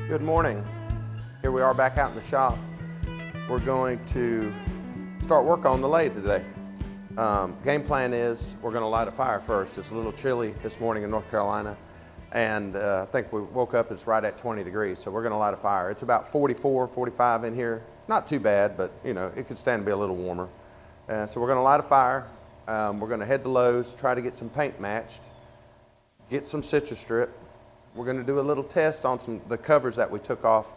Good morning. Here we are back out in the shop. We're going to start work on the lathe today. Game plan is we're going to light a fire first. It's a little chilly this morning in North Carolina, and I think we woke up, it's right at 20 degrees, so we're going to light a fire. It's about 44, 45 in here. Not too bad, but you know, it could stand to be a little warmer. So we're going to light a fire. We're going to head to Lowe's, try to get some paint matched, get some citrus strip. We're going to do a little test on the covers that we took off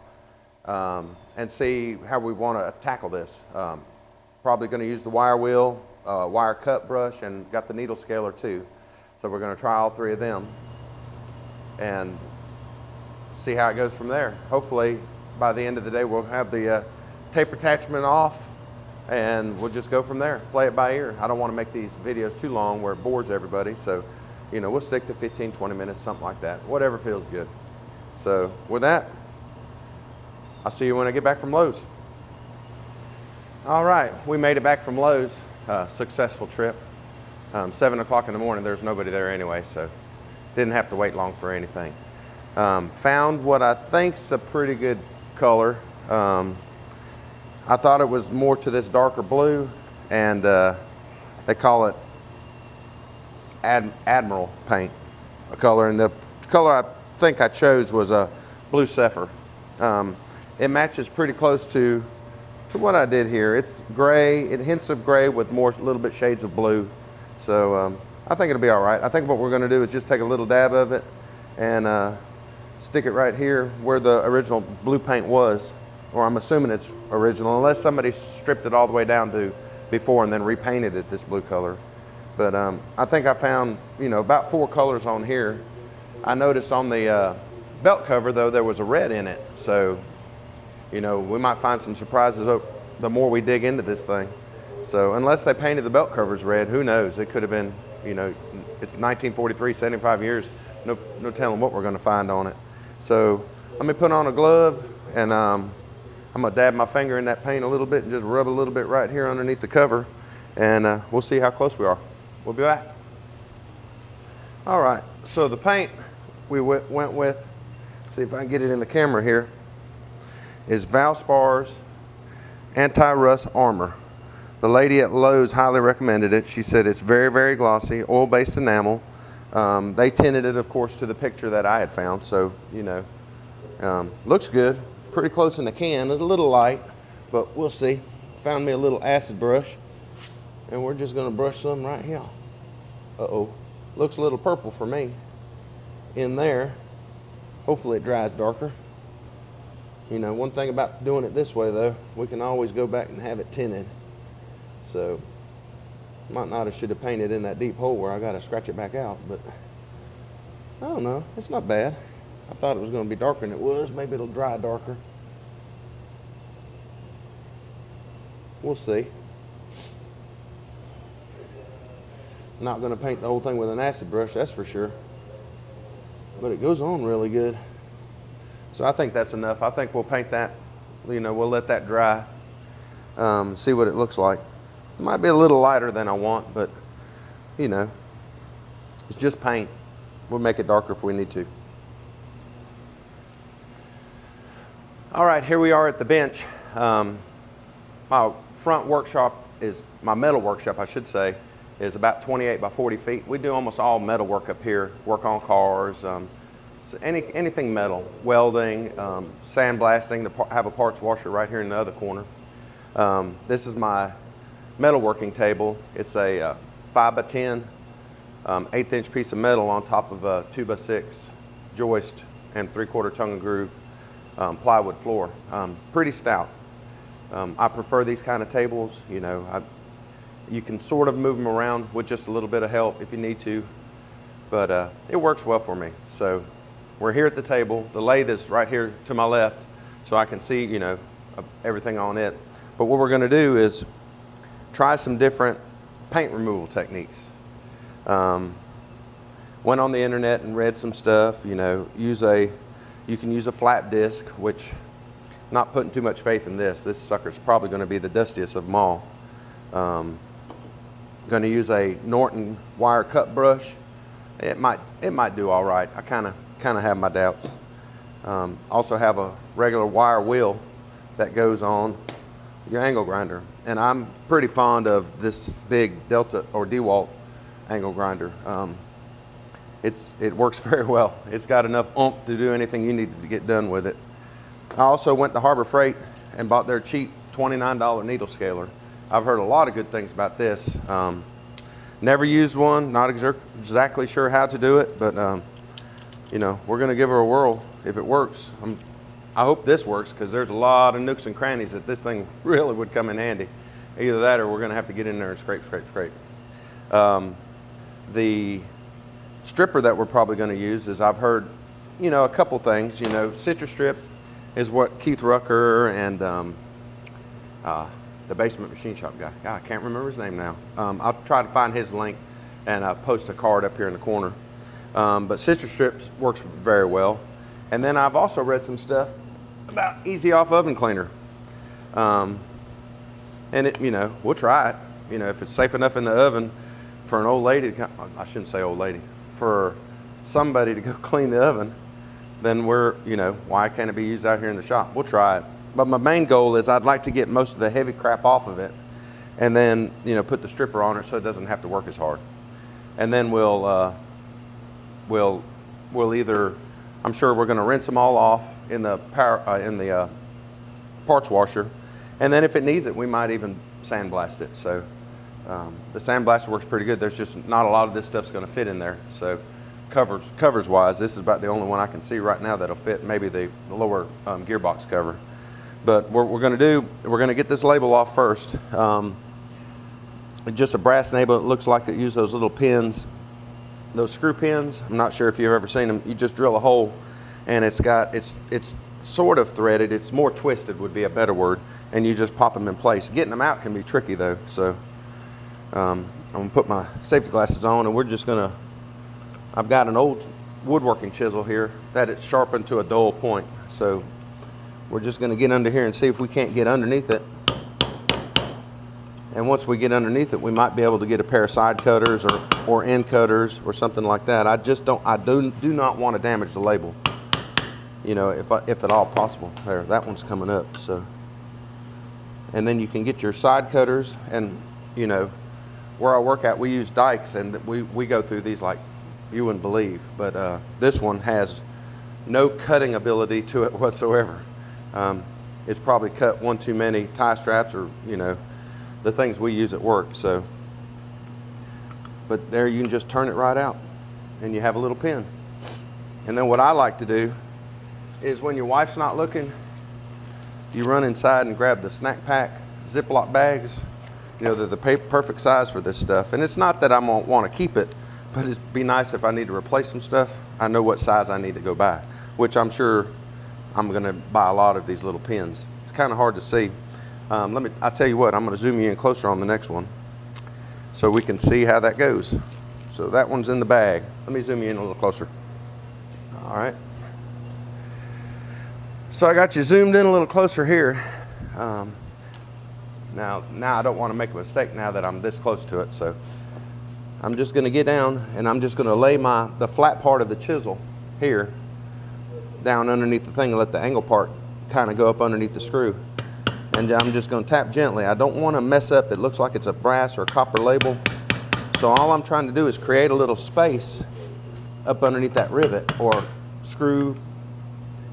and see how we want to tackle this. Probably going to use the wire wheel, wire cut brush, and got the needle scaler too. So we're going to try all three of them and see how it goes from there. Hopefully by the end of the day we'll have the tape attachment off and we'll just go from there, play it by ear. I don't want to make these videos too long where it bores everybody, so you know, we'll stick to 15, 20 minutes, something like that, whatever feels good. So with that, I'll see you when I get back from Lowe's. All right, we made it back from Lowe's, successful trip. 7 o'clock in the morning, there's nobody there anyway, so didn't have to wait long for anything. Found what I think's a pretty good color. I thought it was more to this darker blue, and they call it Admiral paint, a color, and the color I think I chose was a blue sapphire. It matches pretty close to what I did here. It's gray, it hints of gray with more little bit shades of blue, so I think it'll be all right. I think what we're going to do is just take a little dab of it and stick it right here where the original blue paint was, or I'm assuming it's original unless somebody stripped it all the way down to before and then repainted it this blue color. But I think I found, you know, about 4 colors on here. I noticed on the belt cover, though, there was a red in it. So, you know, we might find some surprises the more we dig into this thing. So unless they painted the belt covers red, who knows? It could have been, you know, it's 1943, 75 years. No telling what we're going to find on it. So let me put on a glove, and I'm going to dab my finger in that paint a little bit and just rub a little bit right here underneath the cover. And we'll see how close we are. We'll be back. All right, so the paint we went with, see if I can get it in the camera here, is Valspar's Anti-Rust Armor. The lady at Lowe's highly recommended it. She said it's very, very glossy, oil-based enamel. They tinted it, of course, to the picture that I had found, so, you know, looks good. Pretty close in the can. It's a little light, but we'll see. Found me a little acid brush. And we're just going to brush some right here. Uh-oh. Looks a little purple for me in there. Hopefully it dries darker. You know, one thing about doing it this way, though, we can always go back and have it tinted. So, might not have should have painted in that deep hole where I got to scratch it back out, but I don't know. It's not bad. I thought it was going to be darker than it was. Maybe it'll dry darker. We'll see. Not going to paint the whole thing with an acid brush, that's for sure. But it goes on really good. So I think that's enough. I think we'll paint that, you know, we'll let that dry, see what it looks like. It might be a little lighter than I want, but, you know, it's just paint. We'll make it darker if we need to. All right, here we are at the bench. My front workshop is, my metal workshop, I should say, is about 28 by 40 feet. We do almost all metal work up here, work on cars, anything metal, welding, sandblasting. I have a parts washer right here in the other corner. This is my metalworking table. It's a 5 by 10, 1/8 inch piece of metal on top of a 2 by 6 joist and 3/4 tongue and groove plywood floor. Pretty stout. I prefer these kind of tables. You know, you can sort of move them around with just a little bit of help if you need to, but it works well for me. So we're here at the table. The lathe is right here to my left, so I can see, you know, everything on it. But what we're going to do is try some different paint removal techniques. Went on the internet and read some stuff. You know, you can use a flat disc, which, not putting too much faith in this. This sucker's probably going to be the dustiest of them all. Going to use a Norton wire cut brush. It might do all right. I kind of have my doubts. Also have a regular wire wheel that goes on your angle grinder. And I'm pretty fond of this big Delta or DeWalt angle grinder. It works very well. It's got enough oomph to do anything you need to get done with it. I also went to Harbor Freight and bought their cheap $29 needle scaler. I've heard a lot of good things about this. Never used one, not exactly sure how to do it, but you know, we're gonna give her a whirl if it works. I hope this works, because there's a lot of nooks and crannies that this thing really would come in handy. Either that or we're gonna have to get in there and scrape. The stripper that we're probably gonna use is, I've heard, you know, a couple things. You know, Citrus Strip is what Keith Rucker and the Basement Machine Shop guy, I can't remember his name now. I'll try to find his link and post a card up here in the corner. But Citrus Strips works very well. And then I've also read some stuff about Easy Off Oven Cleaner. And it, you know, we'll try it. You know, if it's safe enough in the oven for an old lady, I shouldn't say old lady, for somebody to go clean the oven, then we're, you know, why can't it be used out here in the shop? We'll try it. But my main goal is I'd like to get most of the heavy crap off of it, and then, you know, put the stripper on it so it doesn't have to work as hard. And then we'll either, I'm sure we're going to rinse them all off in the parts washer, and then if it needs it, we might even sandblast it. So the sandblaster works pretty good. There's just not a lot of this stuff's going to fit in there. So covers wise, this is about the only one I can see right now that'll fit. Maybe the lower gearbox cover. But what we're going to do, we're going to get this label off first. Just a brass label. It looks like it used those little pins, those screw pins. I'm not sure if you've ever seen them. You just drill a hole, and it's sort of threaded. It's more twisted would be a better word, and you just pop them in place. Getting them out can be tricky though. So I'm going to put my safety glasses on, and we're just going to, I've got an old woodworking chisel here that it's sharpened to a dull point. So we're just going to get under here and see if we can't get underneath it. And once we get underneath it, we might be able to get a pair of side cutters or end cutters or something like that. I do not want to damage the label, you know, if at all possible. There, that one's coming up. So, and then you can get your side cutters, and you know, where I work at, we use dikes, and we go through these like you wouldn't believe. But this one has no cutting ability to it whatsoever. It's probably cut one too many tie straps, or you know, the things we use at work. So, but there you can just turn it right out, and you have a little pin. And then what I like to do is, when your wife's not looking, you run inside and grab the snack pack Ziploc bags. You know, they're the perfect size for this stuff. And it's not that I won't want to keep it, but it'd be nice if I need to replace some stuff, I know what size I need to go buy, which I'm sure I'm going to buy a lot of these little pins. It's kind of hard to see. I'll tell you what, I'm going to zoom you in closer on the next one so we can see how that goes. So that one's in the bag. Let me zoom you in a little closer. All right. So I got you zoomed in a little closer here. Now I don't want to make a mistake now that I'm this close to it. So I'm just going to get down, and I'm just going to lay the flat part of the chisel here down underneath the thing and let the angle part kind of go up underneath the screw. And I'm just going to tap gently. I don't want to mess up. It looks like it's a brass or copper label. So all I'm trying to do is create a little space up underneath that rivet or screw,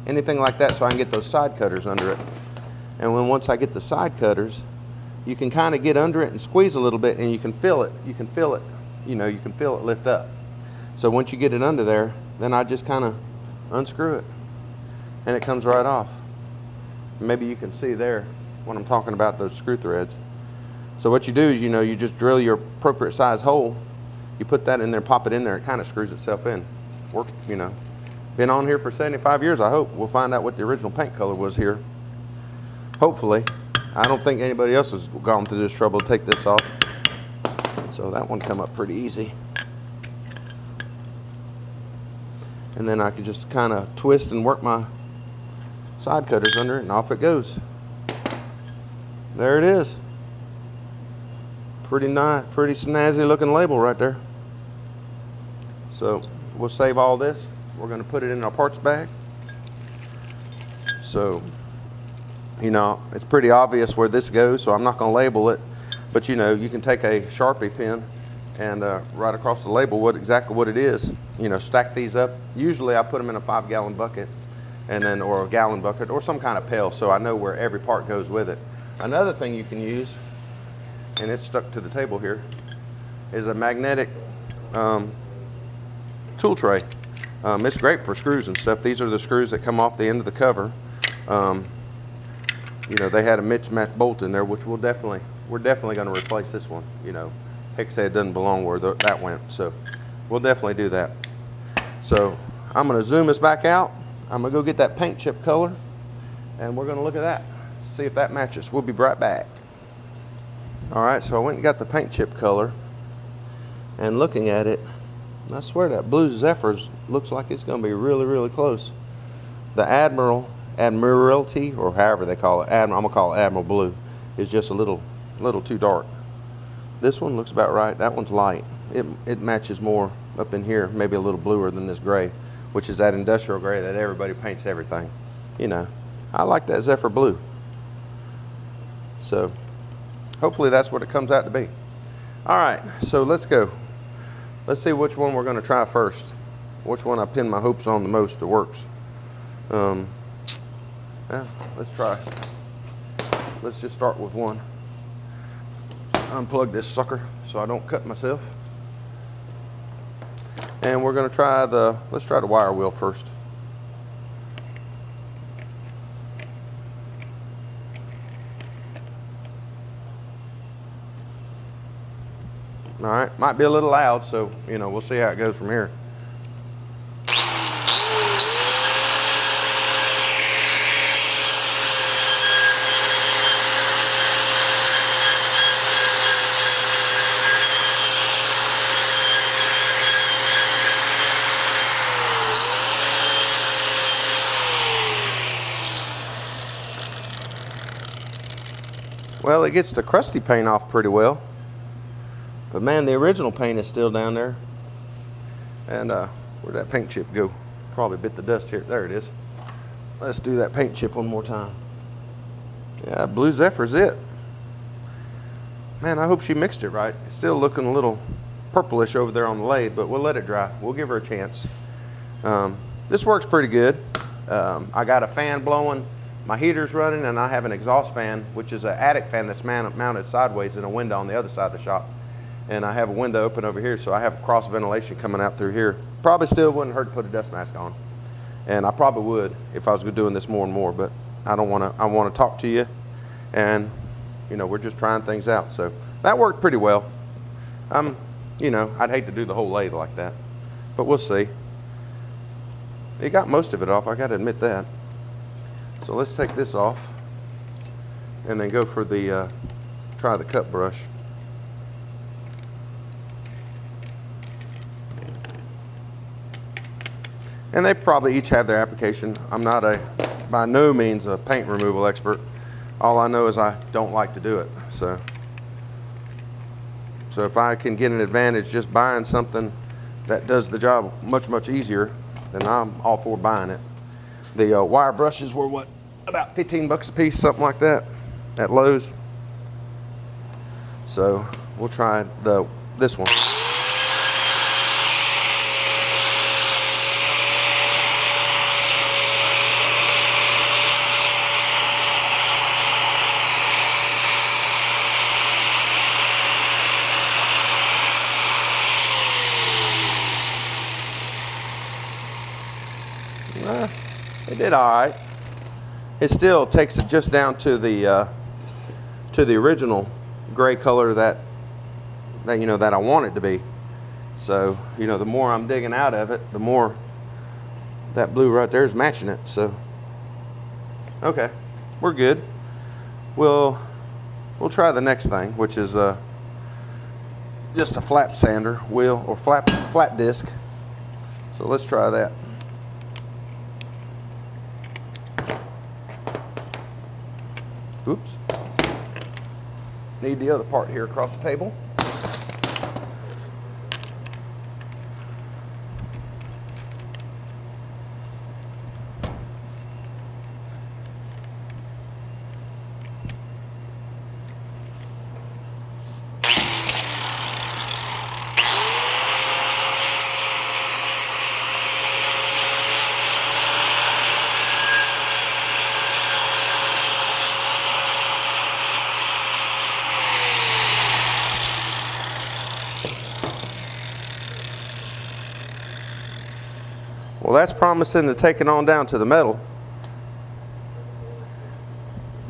anything like that, so I can get those side cutters under it. And once I get the side cutters, you can kind of get under it and squeeze a little bit, and you can feel it. You can feel it. You know, you can feel it lift up. So once you get it under there, then I just kind of unscrew it, and it comes right off. Maybe you can see there when I'm talking about those screw threads. So what you do is, you know, you just drill your appropriate size hole. You put that in there, pop it in there, it kind of screws itself in. Worked, you know. Been on here for 75 years, I hope. We'll find out what the original paint color was here. Hopefully. I don't think anybody else has gone through this trouble to take this off. So that one come up pretty easy. And then I can just kind of twist and work my side cutters under it, and off it goes. There it is. Pretty nice, pretty snazzy looking label right there. So we'll save all this. We're going to put it in our parts bag. So, you know, it's pretty obvious where this goes, so I'm not going to label it. But, you know, you can take a Sharpie pen and write across the label exactly what it is. You know, stack these up. Usually I put them in a 5-gallon bucket, and then, or a gallon bucket, or some kind of pail, so I know where every part goes with it. Another thing you can use, and it's stuck to the table here, is a magnetic tool tray. It's great for screws and stuff. These are the screws that come off the end of the cover. You know, they had a mismatched bolt in there, which we're definitely going to replace this one. You know, heck say it doesn't belong where that went, so we'll definitely do that. So I'm going to zoom this back out. I'm going to go get that paint chip color, and we're going to look at that, see if that matches. We'll be right back. All right, so I went and got the paint chip color, and looking at it, I swear that Blue Zephyrs looks like it's going to be really, really close. The Admiralty, or however they call it, I'm going to call it Admiral Blue, is just a little too dark. This one looks about right. That one's light. It matches more up in here, maybe a little bluer than this gray, which is that industrial gray that everybody paints everything. You know, I like that Zephyr Blue. So hopefully that's what it comes out to be. All right, so let's go. Let's see which one we're going to try first. Which one I pin my hopes on the most that works. Yeah, let's try. Let's just start with one. Unplug this sucker so I don't cut myself. And we're going to try let's try the wire wheel first. All right, might be a little loud, so, you know, we'll see how it goes from here. Well, it gets the crusty paint off pretty well. But man, the original paint is still down there. And where'd that paint chip go? Probably bit the dust here. There it is. Let's do that paint chip one more time. Yeah, Blue Zephyr's it. Man, I hope she mixed it right. It's still looking a little purplish over there on the lathe, but we'll let it dry. We'll give her a chance. This works pretty good. I got a fan blowing. My heater's running, and I have an exhaust fan, which is an attic fan that's mounted sideways in a window on the other side of the shop. And I have a window open over here, so I have cross ventilation coming out through here. Probably still wouldn't hurt to put a dust mask on. And I probably would if I was doing this more and more, but I don't want to. I want to talk to you, and you know, we're just trying things out. So that worked pretty well. You know, I'd hate to do the whole lathe like that, but we'll see. It got most of it off, I got to admit that. So let's take this off, and then go for the try the cut brush. And they probably each have their application. I'm not by no means a paint removal expert. All I know is I don't like to do it. So if I can get an advantage just buying something that does the job much, much easier, then I'm all for buying it. The wire brushes were what, about 15 bucks a piece, something like that, at Lowe's. So we'll try this one. It did all right. It still takes it just down to the original gray color that you know that I want it to be. So you know, the more I'm digging out of it, the more that blue right there is matching it. So okay, we're good. We'll try the next thing, which is just a flap sander wheel or flat disc. So let's try that. Oops. Need the other part here across the table. Well, that's promising to take it on down to the metal.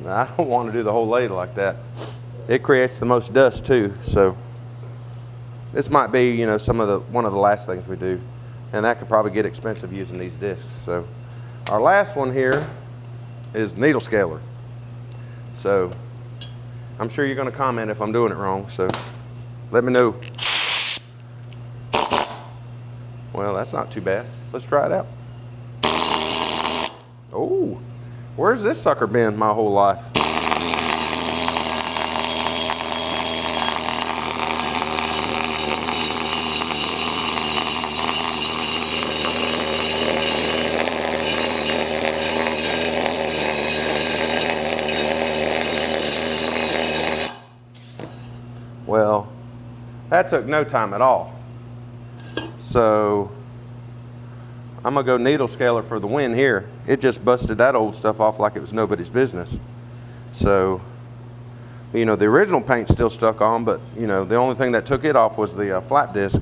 I don't want to do the whole lathe like that. It creates the most dust too, so this might be, you know, one of the last things we do, and that could probably get expensive using these discs. So our last one here is needle scaler. So I'm sure you're going to comment if I'm doing it wrong, so let me know. Well, that's not too bad. Let's try it out. Oh, where's this sucker been my whole life? Well, that took no time at all. So I'm gonna go needle scaler for the win here. It just busted that old stuff off like it was nobody's business. So, you know, the original paint's still stuck on, but you know, the only thing that took it off was the flap disc.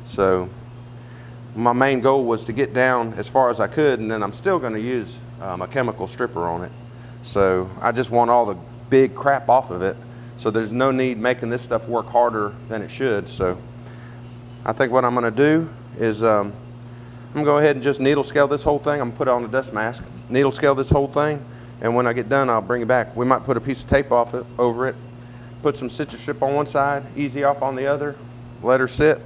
So my main goal was to get down as far as I could, and then I'm still gonna use a chemical stripper on it. So I just want all the big crap off of it. So there's no need making this stuff work harder than it should. So I think what I'm gonna do is I'm gonna go ahead and just needle scale this whole thing. I'm gonna put it on a dust mask, needle scale this whole thing, and when I get done, I'll bring it back. We might put a piece of tape over it, put some citrus strip on one side, easy off on the other, let her sit,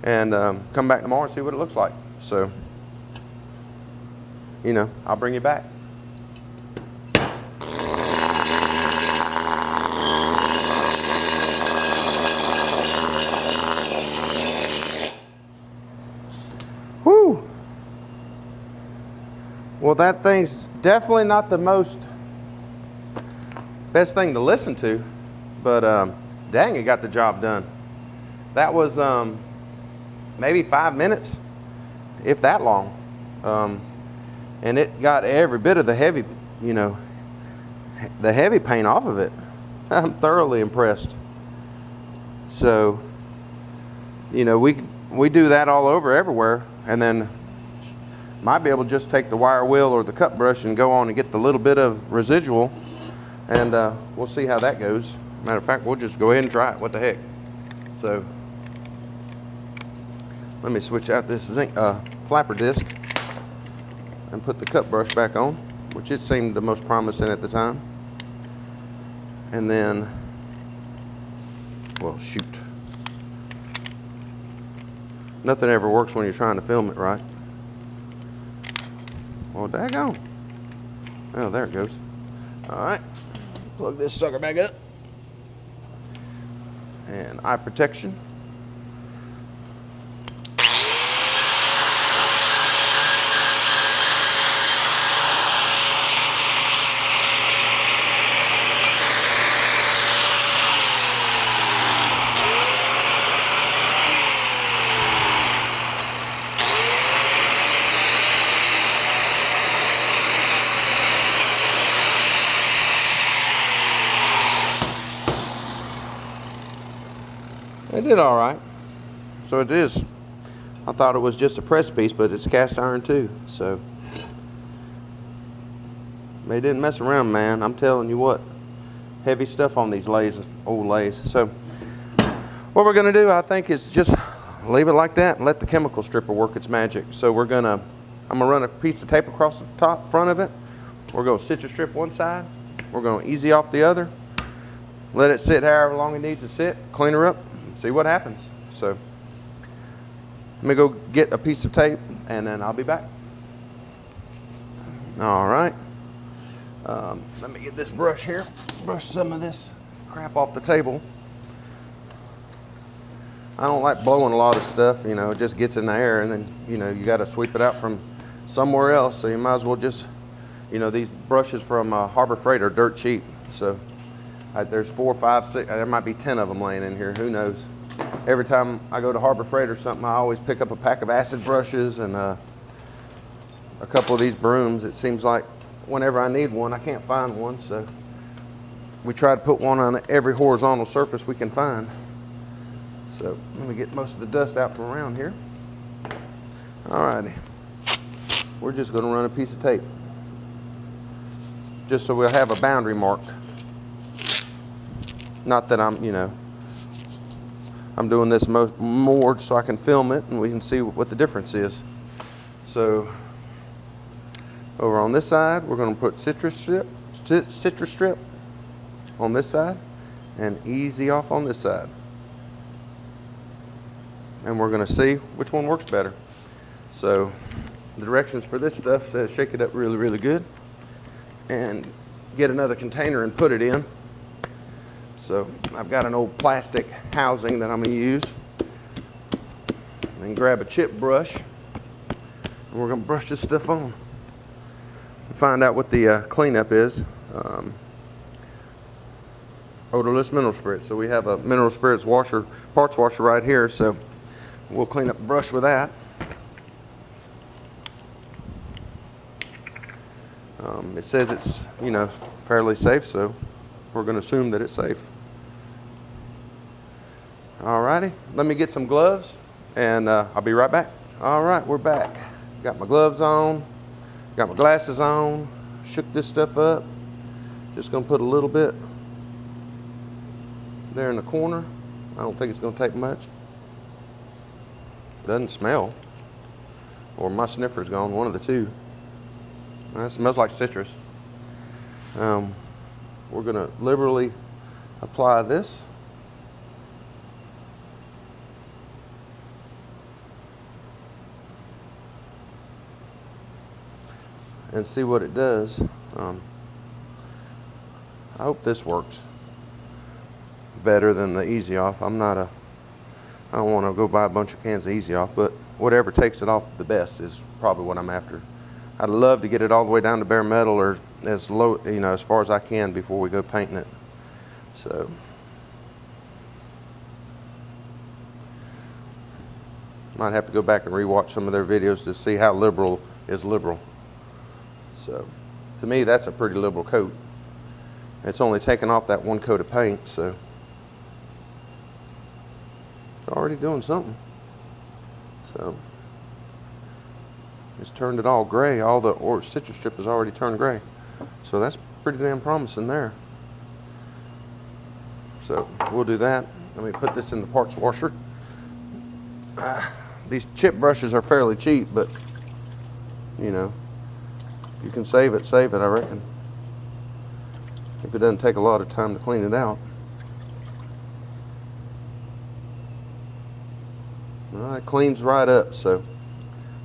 and come back tomorrow and see what it looks like. So, you know, I'll bring you back. Whew. Well, that thing's definitely not the best thing to listen to, but dang, it got the job done. That was maybe 5 minutes, if that long, and it got every bit of the heavy, you know, the heavy paint off of it. I'm thoroughly impressed. So, you know, we do that all over everywhere, and then might be able to just take the wire wheel or the cut brush and go on and get the little bit of residual, and we'll see how that goes. Matter of fact, we'll just go ahead and try it. What the heck? So let me switch out this flapper disc and put the cut brush back on, which it seemed the most promising at the time. And then, well, shoot. Nothing ever works when you're trying to film it, right? Well, daggone. Oh, there it goes. All right, plug this sucker back up. And eye protection. It did all right. So it is. I thought it was just a press piece, but it's cast iron too. So they didn't mess around, man. I'm telling you what, heavy stuff on these lathes, old lathes. So what we're gonna do, I think, is just leave it like that and let the chemical stripper work its magic. So I'm gonna run a piece of tape across the front of it. We're gonna citrus strip one side. We're gonna easy off the other. Let it sit however long it needs to sit. Clean her up. See what happens. So let me go get a piece of tape and then I'll be back. All right. Let me get this brush here. Brush some of this crap off the table. I don't like blowing a lot of stuff, you know, it just gets in the air and then, you know, you got to sweep it out from somewhere else. So you might as well just, you know, these brushes from Harbor Freight are dirt cheap. So there's 4, 5, 6, there might be 10 of them laying in here, who knows. Every time I go to Harbor Freight or something, I always pick up a pack of acid brushes and a couple of these brooms. It seems like whenever I need one, I can't find one, so we try to put one on every horizontal surface we can find. So let me get most of the dust out from around here. Alrighty. We're just going to run a piece of tape, just so we'll have a boundary mark. Not that I'm, you know, I'm doing this more so I can film it and we can see what the difference is. So over on this side, we're going to put citrus strip on this side and easy off on this side. And we're going to see which one works better. So the directions for this stuff says shake it up really, really good and get another container and put it in. So I've got an old plastic housing that I'm going to use. And grab a chip brush and we're going to brush this stuff on and find out what the cleanup is. Odorless mineral spirits. So we have a mineral spirits washer, parts washer right here, so we'll clean up the brush with that. It says it's, you know, fairly safe, so we're going to assume that it's safe. Alrighty, let me get some gloves and I'll be right back. Alright, we're back. Got my gloves on, got my glasses on, shook this stuff up. Just going to put a little bit there in the corner. I don't think it's going to take much. Doesn't smell, or my sniffer's gone, one of the two. It smells like citrus. We're going to liberally apply this. And see what it does. I hope this works better than the Easy Off. I don't want to go buy a bunch of cans of Easy Off, but whatever takes it off the best is probably what I'm after. I'd love to get it all the way down to bare metal or as low, you know, as far as I can before we go painting it. So might have to go back and rewatch some of their videos to see how liberal is liberal. So to me, that's a pretty liberal coat. It's only taken off that one coat of paint, so it's already doing something. So it's turned it all gray. All the citrus strip has already turned gray. So that's pretty damn promising there. So we'll do that. Let me put this in the parts washer. These chip brushes are fairly cheap, but you know, if you can save it, I reckon. If it doesn't take a lot of time to clean it out. Well, it cleans right up, so.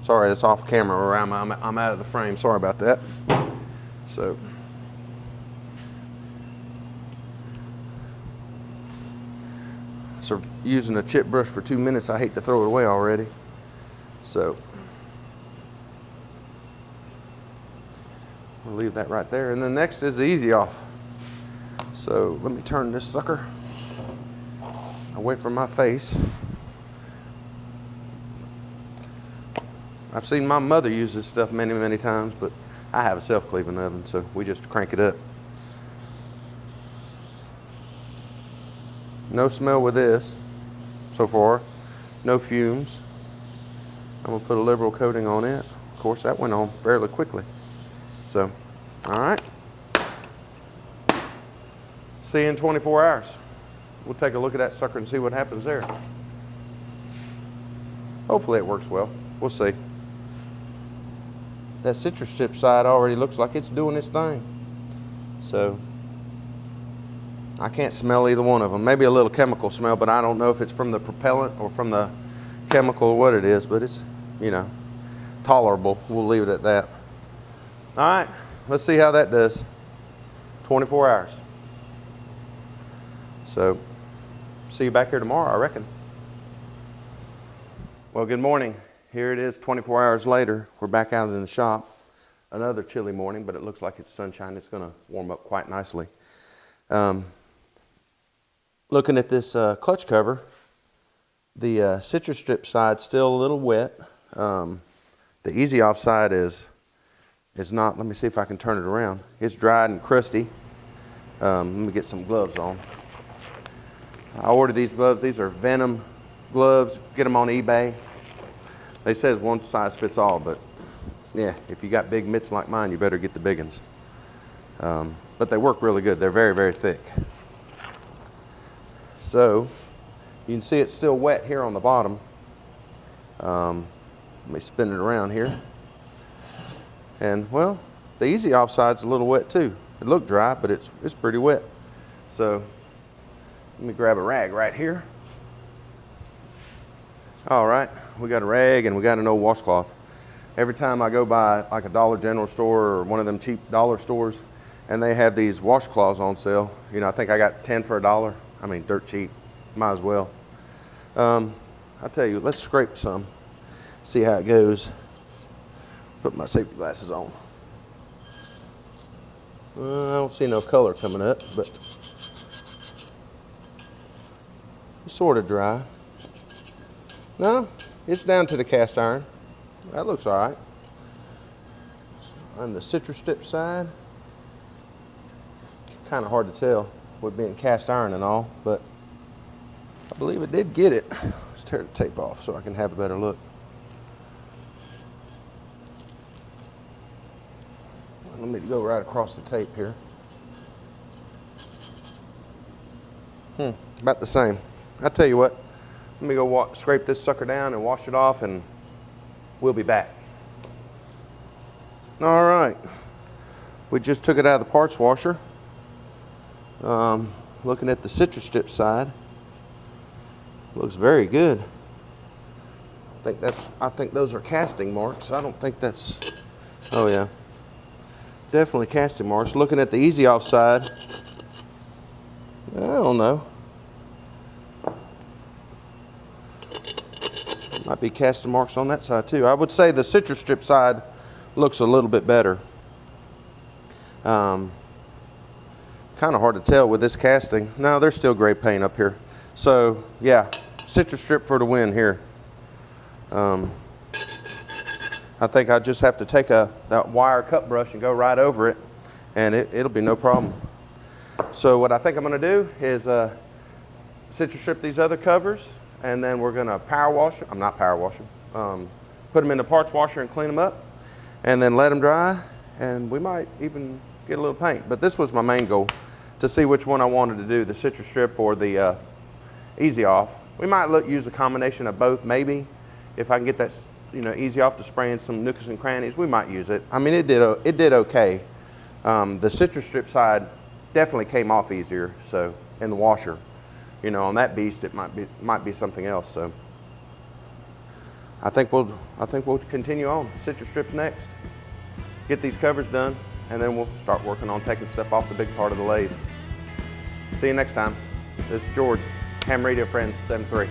Sorry, it's off camera or I'm out of the frame. Sorry about that. So. So using a chip brush for 2 minutes, I hate to throw it away already. So. We'll leave that right there. And then next is the Easy Off. So let me turn this sucker away from my face. I've seen my mother use this stuff many, many times, but I have a self-cleaving oven, so we just crank it up. No smell with this so far. No fumes. I'm going to put a liberal coating on it. Of course, that went on fairly quickly. So, all right. See you in 24 hours. We'll take a look at that sucker and see what happens there. Hopefully it works well. We'll see. That citrus strip side already looks like it's doing its thing. So, I can't smell either one of them. Maybe a little chemical smell, but I don't know if it's from the propellant or from the chemical or what it is, but it's, you know, tolerable. We'll leave it at that. All right, let's see how that does. 24 hours. So, see you back here tomorrow, I reckon. Well, good morning. Here it is 24 hours later. We're back out in the shop. Another chilly morning, but it looks like it's sunshine. It's going to warm up quite nicely. Looking at this clutch cover, the citrus strip side still a little wet. The Easy Off side is not. Let me see if I can turn it around. It's dried and crusty. Let me get some gloves on. I ordered these gloves. These are Venom gloves. Get them on eBay. They says one size fits all, but yeah, if you got big mitts like mine, you better get the big ones. But they work really good. They're very, very thick. So you can see it's still wet here on the bottom. Let me spin it around here. And well, the easy off side's a little wet too. It looked dry, but it's pretty wet. So let me grab a rag right here. All right, we got a rag and we got an old washcloth. Every time I go by like a Dollar General store or one of them cheap dollar stores and they have these washcloths on sale, you know, I think I got 10 for $1. I mean, dirt cheap, might as well. I'll tell you, let's scrape some, see how it goes. Put my safety glasses on. I don't see no color coming up, but it's sort of dry. No, it's down to the cast iron. That looks all right. On the citrus strip side, kind of hard to tell with being cast iron and all, but I believe it did get it. Let's tear the tape off so I can have a better look. Let me go right across the tape here. About the same. I'll tell you what, let me go scrape this sucker down and wash it off and we'll be back. All right, we just took it out of the parts washer. Looking at the citrus strip side, looks very good. I think those are casting marks. I don't think that's, oh yeah, definitely casting marks. Looking at the easy off side, I don't know. Might be casting marks on that side too. I would say the citrus strip side looks a little bit better. Kind of hard to tell with this casting. No, there's still gray paint up here. So yeah, citrus strip for the win here. I think I just have to take that wire cut brush and go right over it, and it'll be no problem. So what I think I'm going to do is citrus strip these other covers, and then we're going to power wash them. I'm not power wash them. Put them in the parts washer and clean them up, and then let them dry, and we might even get a little paint. But this was my main goal, to see which one I wanted to do, the citrus strip or the easy off. We might use a combination of both, maybe. If I can get that, you know, easy off to spray in some nooks and crannies, we might use it. I mean, it did okay. The citrus strip side definitely came off easier, so in the washer. You know, on that beast, it might be something else. So I think we'll continue on. Citrus strips next. Get these covers done, and then we'll start working on taking stuff off the big part of the lathe. See you next time. This is George, Ham Radio Friends 7-3.